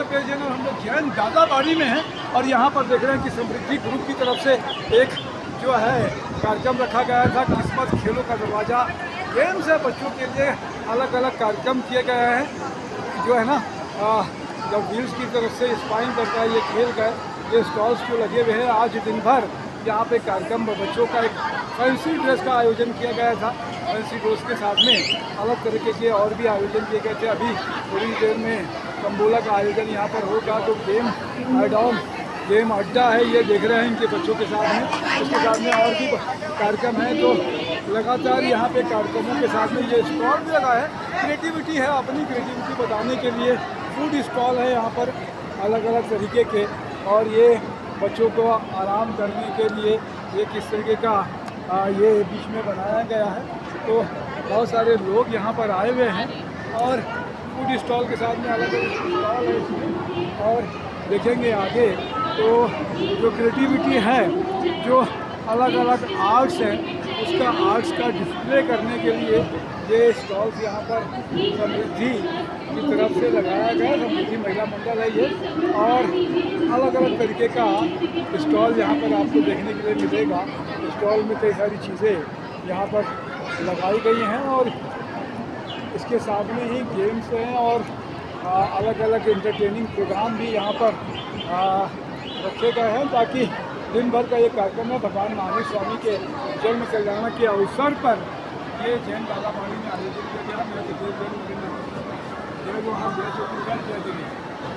The pay channel. हम लोग जैन दादाबाड़ी में हैं और यहाँ पर देख रहे हैं कि समृद्धि ग्रुप की तरफ से एक जो है कार्यक्रम रखा गया था, किस्मत खेलों का दरवाज़ा। गेम्स है बच्चों के लिए, अलग अलग कार्यक्रम किए गए हैं जो है ना। जब व्हील्स की तरफ से स्पाइन करता है ये खेल का, ये स्टॉल्स जो लगे हुए हैं। आज दिन भर यहाँ पे कार्यक्रम बच्चों का एक फैंसी ड्रेस का आयोजन किया गया था। फैंसी ड्रेस के साथ में अलग तरीके के और भी आयोजन किए गए थे। अभी थोड़ी देर में तंबोला का आयोजन यहाँ पर होगा। तो गेम अड्डा है, ये देख रहे हैं इनके बच्चों के साथ में। इसके साथ में और भी कार्यक्रम है, तो लगातार यहाँ पे कार्यक्रमों के साथ में ये स्टॉल भी लगा है। क्रिएटिविटी है, अपनी क्रिएटिविटी बताने के लिए फूड स्टॉल है यहाँ पर अलग अलग तरीके के। और ये बच्चों को आराम करने के लिए ये किस तरीके का ये बीच में बनाया गया है। तो बहुत सारे लोग यहाँ पर आए हुए हैं और फूड स्टॉल के साथ में अलग अलग स्टॉल है इसमें। और देखेंगे आगे तो जो क्रिएटिविटी है, जो अलग अलग आर्ट्स हैं, उसका आर्ट्स का डिस्प्ले करने के लिए ये स्टॉल्स यहाँ पर समृद्धि की तरफ से लगाया गया। समृद्धि महिला मंडल है ये, और अलग अलग तरीके का स्टॉल यहाँ पर आपको देखने के लिए मिलेगा। स्टॉल में कई सारी चीज़ें यहाँ पर लगाई गई हैं और इसके साथ में ही गेम्स हैं और अलग अलग एंटरटेनिंग प्रोग्राम भी यहाँ पर रखे गए हैं, ताकि दिन भर का ये कार्यक्रम है भगवान महावीर स्वामी के जन्म कल्याण के अवसर पर ये जैन दादाबाड़ी में आयोजित किया गया। मैं जय जय